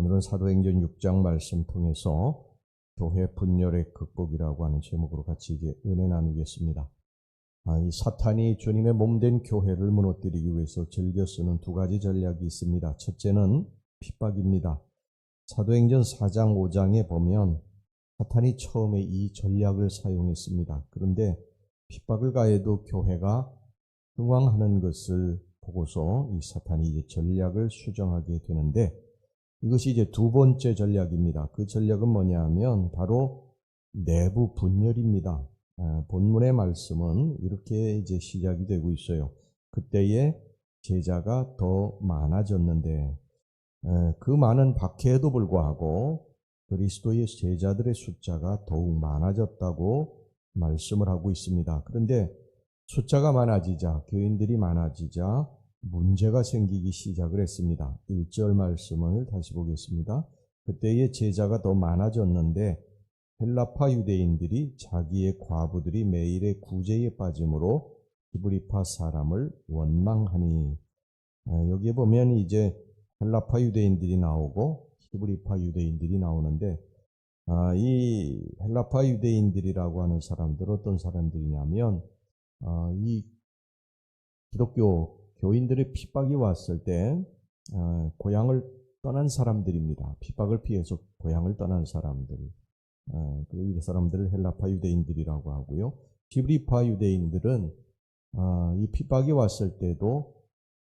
오늘은 사도행전 6장 말씀 통해서 교회 분열의 극복이라고 하는 제목으로 같이 이제 은혜 나누겠습니다. 이 사탄이 주님의 몸된 교회를 무너뜨리기 위해서 즐겨 쓰는 두 가지 전략이 있습니다. 첫째는 핍박입니다. 사도행전 4장 5장에 보면 사탄이 처음에 이 전략을 사용했습니다. 그런데 핍박을 가해도 교회가 흥왕하는 것을 보고서 이 사탄이 이제 전략을 수정하게 되는데, 이것이 이제 두 번째 전략입니다. 그 전략은 뭐냐 하면 바로 내부 분열입니다. 본문의 말씀은 이렇게 이제 시작이 되고 있어요. 그때에 제자가 더 많아졌는데, 그 많은 박해에도 불구하고 그리스도의 제자들의 숫자가 더욱 많아졌다고 말씀을 하고 있습니다. 그런데 숫자가 많아지자, 교인들이 많아지자 문제가 생기기 시작을 했습니다. 1절 말씀을 다시 보겠습니다. 그때의 제자가 더 많아졌는데 헬라파 유대인들이 자기의 과부들이 매일의 구제에 빠짐으로 히브리파 사람을 원망하니, 여기에 보면 이제 헬라파 유대인들이 나오고 히브리파 유대인들이 나오는데, 이 헬라파 유대인들이라고 하는 사람들 어떤 사람들이냐면 이 기독교 교인들의 핍박이 왔을 때 고향을 떠난 사람들입니다. 핍박을 피해서 고향을 떠난 사람들, 이 사람들을 헬라파 유대인들이라고 하고요. 히브리파 유대인들은 이 핍박이 왔을 때도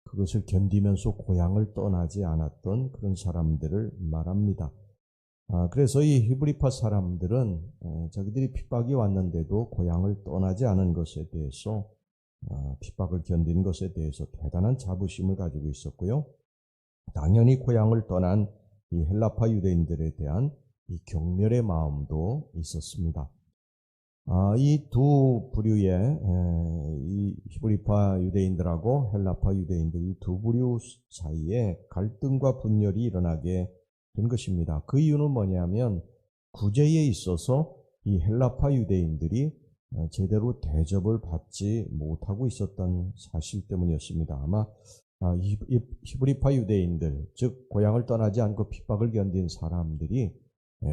그것을 견디면서 고향을 떠나지 않았던 그런 사람들을 말합니다. 그래서 이 히브리파 사람들은 자기들이 핍박이 왔는데도 고향을 떠나지 않은 것에 대해서, 핍박을 견딘 것에 대해서 대단한 자부심을 가지고 있었고요. 당연히 고향을 떠난 이 헬라파 유대인들에 대한 이 경멸의 마음도 있었습니다. 이 두 부류의 이 히브리파 유대인들하고 헬라파 유대인들, 이 두 부류 사이에 갈등과 분열이 일어나게 된 것입니다. 그 이유는 뭐냐면 구제에 있어서 이 헬라파 유대인들이 제대로 대접을 받지 못하고 있었던 사실 때문이었습니다. 아마 히브리파 유대인들, 즉 고향을 떠나지 않고 핍박을 견딘 사람들이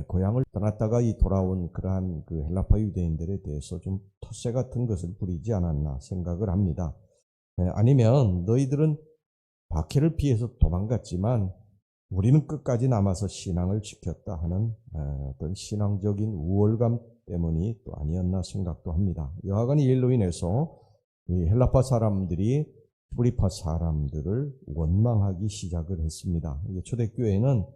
고향을 떠났다가 돌아온 그러한 그 헬라파 유대인들에 대해서 좀 텃세 같은 것을 부리지 않았나 생각을 합니다. 아니면 너희들은 박해를 피해서 도망갔지만 우리는 끝까지 남아서 신앙을 지켰다 하는 어떤 신앙적인 우월감 때문이 또 아니었나 생각도 합니다. 여하간 이 일로 인해서 이 헬라파 사람들이 히브리파 사람들을 원망하기 시작을 했습니다. 초대교회는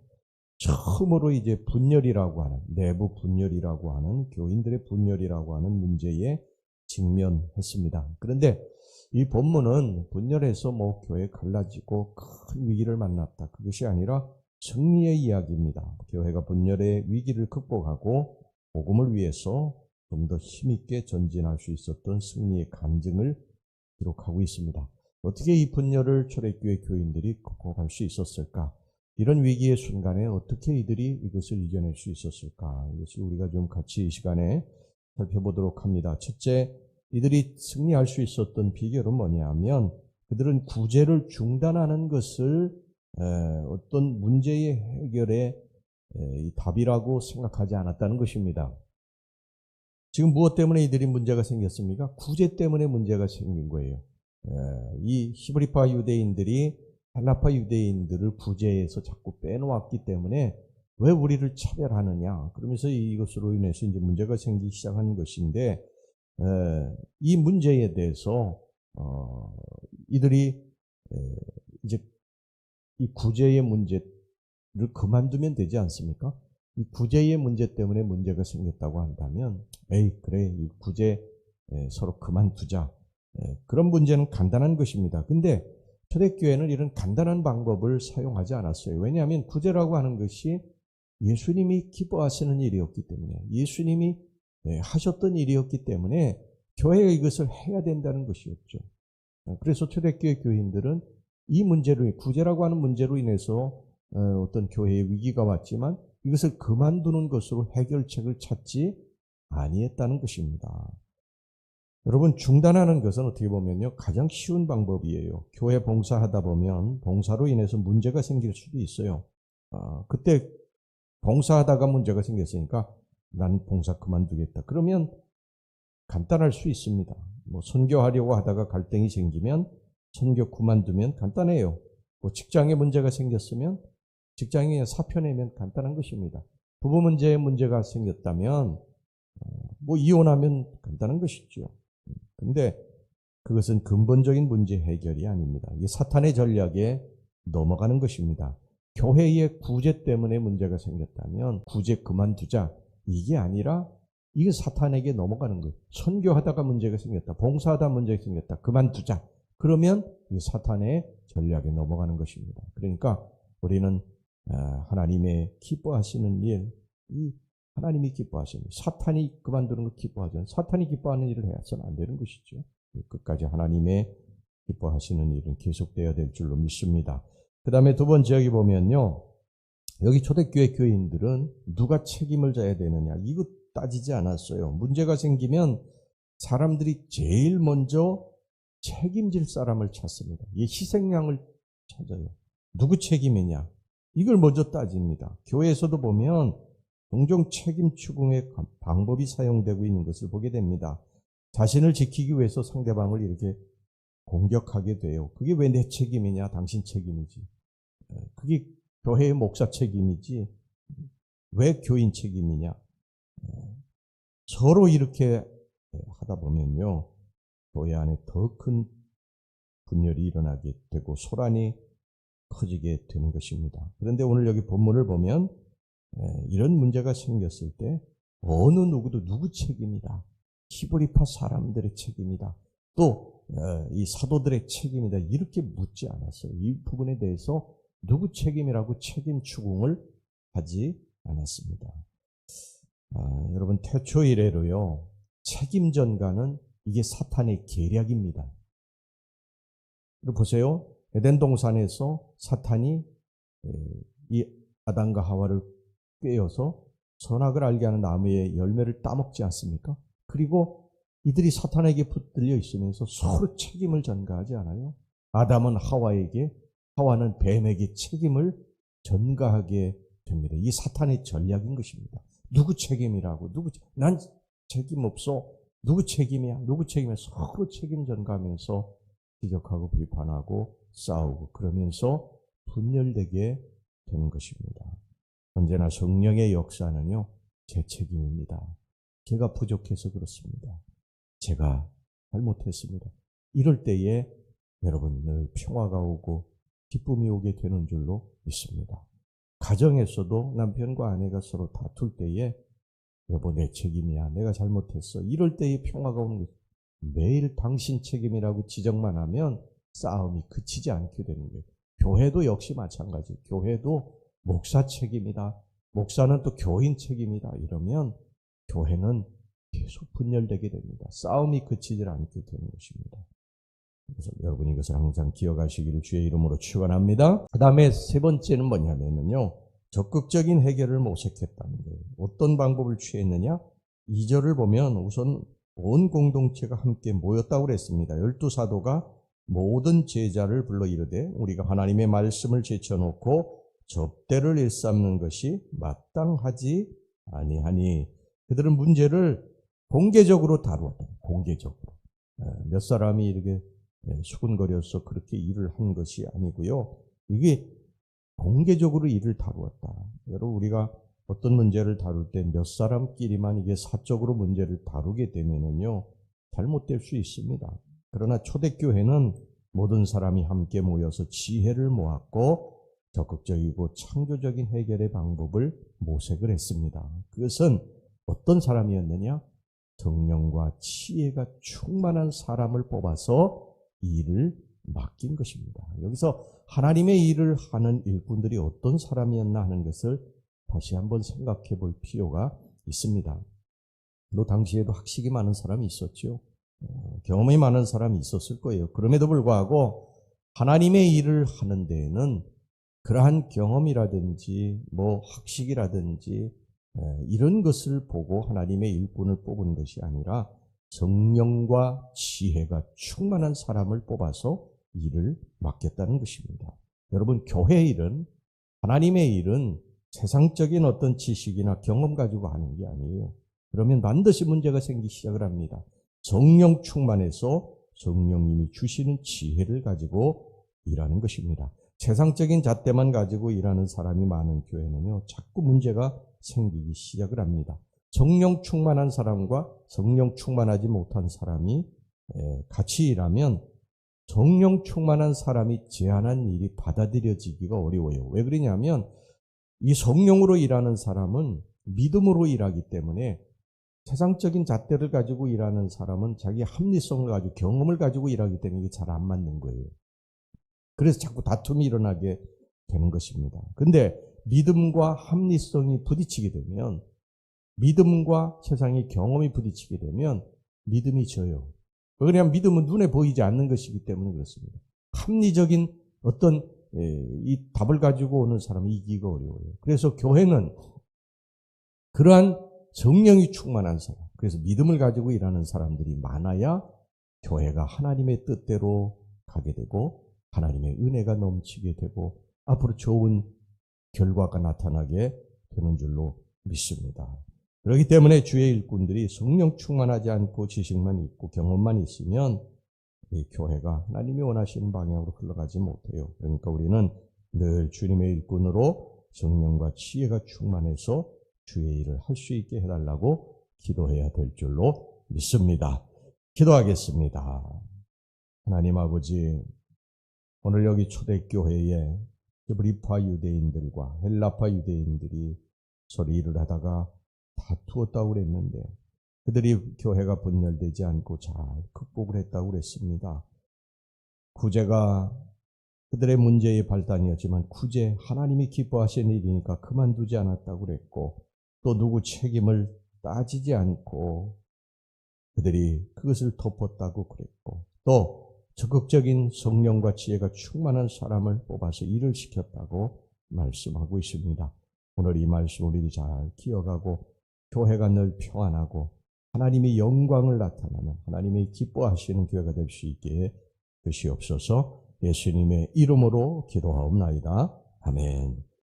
처음으로 이제 분열이라고 하는, 내부 분열이라고 하는, 교인들의 분열이라고 하는 문제에 직면했습니다. 그런데 이 본문은 분열해서 교회 갈라지고 큰 위기를 만났다, 그것이 아니라 승리의 이야기입니다. 교회가 분열의 위기를 극복하고 복음을 위해서 좀 더 힘있게 전진할 수 있었던 승리의 간증을 기록하고 있습니다. 어떻게 이 분열을 초대교회 교인들이 극복할 수 있었을까? 이런 위기의 순간에 어떻게 이들이 이것을 이겨낼 수 있었을까? 이것을 우리가 좀 같이 이 시간에 살펴보도록 합니다. 첫째, 이들이 승리할 수 있었던 비결은 뭐냐면 그들은 구제를 중단하는 것을 어떤 문제의 해결의 답이라고 생각하지 않았다는 것입니다. 지금 무엇 때문에 이들이 문제가 생겼습니까? 구제 때문에 문제가 생긴 거예요. 이 히브리파 유대인들이 헬라파 유대인들을 구제해서 자꾸 빼놓았기 때문에 왜 우리를 차별하느냐, 그러면서 이것으로 인해서 이제 문제가 생기기 시작한 것인데, 이 문제에 대해서 이들이 이제 이 구제의 문제를 그만두면 되지 않습니까? 이 구제의 문제 때문에 문제가 생겼다고 한다면, 그래, 이 구제 서로 그만두자. 그런 문제는 간단한 것입니다. 근데 초대교회는 이런 간단한 방법을 사용하지 않았어요. 왜냐하면 구제라고 하는 것이 예수님이 기뻐하시는 일이었기 때문에, 예수님이 하셨던 일이었기 때문에 교회가 이것을 해야 된다는 것이었죠. 그래서 초대교회 교인들은 이 문제로, 구제라고 하는 문제로 인해서 어떤 교회의 위기가 왔지만 이것을 그만두는 것으로 해결책을 찾지 아니했다는 것입니다. 여러분, 중단하는 것은 어떻게 보면요, 가장 쉬운 방법이에요. 교회 봉사하다 보면 봉사로 인해서 문제가 생길 수도 있어요. 그때 봉사하다가 문제가 생겼으니까 난 봉사 그만두겠다. 그러면 간단할 수 있습니다. 뭐 선교하려고 하다가 갈등이 생기면 선교 그만두면 간단해요. 뭐 직장에 문제가 생겼으면 직장에 사표 내면 간단한 것입니다. 부부 문제에 문제가 생겼다면 뭐 이혼하면 간단한 것이죠. 근데 그것은 근본적인 문제 해결이 아닙니다. 이게 사탄의 전략에 넘어가는 것입니다. 교회의 구제 때문에 문제가 생겼다면 구제 그만두자. 이게 아니라 이게 사탄에게 넘어가는 거예요. 선교하다가 문제가 생겼다. 봉사하다 문제가 생겼다. 그만두자. 그러면 이 사탄의 전략에 넘어가는 것입니다. 그러니까 우리는 하나님의 기뻐하시는 일, 이 하나님이 기뻐하시는 일, 사탄이 그만두는 걸 기뻐하잖아요. 사탄이 기뻐하는 일을 해서는 안 되는 것이죠. 끝까지 하나님의 기뻐하시는 일은 계속되어야 될 줄로 믿습니다. 그 다음에 두 번째 여기 보면요. 여기 초대교회 교인들은 누가 책임을 져야 되느냐. 이거 따지지 않았어요. 문제가 생기면 사람들이 제일 먼저 책임질 사람을 찾습니다. 이 희생양을 찾아요. 누구 책임이냐. 이걸 먼저 따집니다. 교회에서도 보면 종종 책임 추궁의 방법이 사용되고 있는 것을 보게 됩니다. 자신을 지키기 위해서 상대방을 이렇게 공격하게 돼요. 그게 왜 내 책임이냐? 당신 책임이지. 그게 교회의 목사 책임이지. 왜 교인 책임이냐? 서로 이렇게 하다 보면요. 교회 안에 더 큰 분열이 일어나게 되고 소란이 커지게 되는 것입니다. 그런데 오늘 여기 본문을 보면 이런 문제가 생겼을 때 어느 누구도 누구 책임이다. 히브리파 사람들의 책임이다. 또 이 사도들의 책임이다. 이렇게 묻지 않았어요. 이 부분에 대해서 누구 책임이라고 책임 추궁을 하지 않았습니다. 여러분 태초 이래로요. 책임 전가는 이게 사탄의 계략입니다. 그리고 보세요. 에덴 동산에서 사탄이 이 아담과 하와를 꿰어서 선악을 알게 하는 나무의 열매를 따먹지 않습니까? 그리고 이들이 사탄에게 붙들려 있으면서 서로 책임을 전가하지 않아요? 아담은 하와에게, 하와는 뱀에게 책임을 전가하게 됩니다. 이 사탄의 전략인 것입니다. 누구 책임이라고, 난 책임 없어. 누구 책임이야? 누구 책임이야? 서로 책임 전가하면서 지적하고 비판하고 싸우고 그러면서 분열되게 되는 것입니다. 언제나 성령의 역사는요, 제 책임입니다. 제가 부족해서 그렇습니다. 제가 잘못했습니다. 이럴 때에 여러분 늘 평화가 오고 기쁨이 오게 되는 줄로 믿습니다. 가정에서도 남편과 아내가 서로 다툴 때에 여보 내 책임이야. 내가 잘못했어. 이럴 때에 평화가 오는 거예요. 매일 당신 책임이라고 지적만 하면 싸움이 그치지 않게 되는 거예요. 교회도 역시 마찬가지. 교회도 목사 책임이다. 목사는 또 교인 책임이다. 이러면 교회는 계속 분열되게 됩니다. 싸움이 그치질 않게 되는 것입니다. 그래서 여러분 이것을 항상 기억하시기를 주의 이름으로 축원합니다. 그 다음에 세 번째는 뭐냐면요. 적극적인 해결을 모색했다는 거예요. 어떤 방법을 취했느냐? 2절을 보면 우선 온 공동체가 함께 모였다고 그랬습니다. 12사도가 모든 제자를 불러 이르되 우리가 하나님의 말씀을 제쳐놓고 접대를 일삼는 것이 마땅하지 아니하니 그들은 문제를 공개적으로 다루었다. 공개적으로. 몇 사람이 이렇게 수군거려서 그렇게 일을 한 것이 아니고요. 이게 공개적으로 일을 다루었다. 여러분 우리가 어떤 문제를 다룰 때 몇 사람끼리만 이게 사적으로 문제를 다루게 되면은요 잘못될 수 있습니다. 그러나 초대교회는 모든 사람이 함께 모여서 지혜를 모았고 적극적이고 창조적인 해결의 방법을 모색을 했습니다. 그것은 어떤 사람이었느냐? 성령과 지혜가 충만한 사람을 뽑아서 일을 맡긴 것입니다. 여기서 하나님의 일을 하는 일꾼들이 어떤 사람이었나 하는 것을 다시 한번 생각해 볼 필요가 있습니다. 또 당시에도 학식이 많은 사람이 있었죠. 경험이 많은 사람이 있었을 거예요. 그럼에도 불구하고 하나님의 일을 하는 데에는 그러한 경험이라든지 학식이라든지 이런 것을 보고 하나님의 일꾼을 뽑은 것이 아니라 성령과 지혜가 충만한 사람을 뽑아서 일을 맡겼다는 것입니다. 여러분 교회 일은 하나님의 일은 세상적인 어떤 지식이나 경험 가지고 하는 게 아니에요. 그러면 반드시 문제가 생기기 시작을 합니다. 성령 충만해서 성령님이 주시는 지혜를 가지고 일하는 것입니다. 세상적인 잣대만 가지고 일하는 사람이 많은 교회는요, 자꾸 문제가 생기기 시작을 합니다. 성령 충만한 사람과 성령 충만하지 못한 사람이 같이 일하면 성령 충만한 사람이 제안한 일이 받아들여지기가 어려워요. 왜 그러냐면 이 성령으로 일하는 사람은 믿음으로 일하기 때문에 세상적인 잣대를 가지고 일하는 사람은 자기 합리성을 가지고 경험을 가지고 일하기 때문에 이게 잘 안 맞는 거예요. 그래서 자꾸 다툼이 일어나게 되는 것입니다. 근데 믿음과 합리성이 부딪히게 되면, 믿음과 세상의 경험이 부딪히게 되면 믿음이 져요. 왜냐하면 믿음은 눈에 보이지 않는 것이기 때문에 그렇습니다. 합리적인 어떤 이 답을 가지고 오는 사람이 이기기가 어려워요. 그래서 교회는 그러한 성령이 충만한 사람, 그래서 믿음을 가지고 일하는 사람들이 많아야 교회가 하나님의 뜻대로 가게 되고 하나님의 은혜가 넘치게 되고 앞으로 좋은 결과가 나타나게 되는 줄로 믿습니다. 그렇기 때문에 주의 일꾼들이 성령 충만하지 않고 지식만 있고 경험만 있으면 이 교회가 하나님이 원하시는 방향으로 흘러가지 못해요. 그러니까 우리는 늘 주님의 일꾼으로 성령과 지혜가 충만해서 주의 일을 할 수 있게 해달라고 기도해야 될 줄로 믿습니다. 기도하겠습니다. 하나님 아버지, 오늘 여기 초대교회에 브리파 유대인들과 헬라파 유대인들이 서로 일을 하다가 다투었다고 그랬는데 그들이 교회가 분열되지 않고 잘 극복을 했다고 그랬습니다. 구제가 그들의 문제의 발단이었지만 구제 하나님이 기뻐하시는 일이니까 그만두지 않았다고 그랬고 또 누구 책임을 따지지 않고 그들이 그것을 덮었다고 그랬고 또 적극적인 성령과 지혜가 충만한 사람을 뽑아서 일을 시켰다고 말씀하고 있습니다. 오늘 이 말씀 우리들이 잘 기억하고 교회가 늘 평안하고 하나님의 영광을 나타나는 하나님의 기뻐하시는 교회가 될 수 있게 주시옵소서. 예수님의 이름으로 기도하옵나이다. 아멘.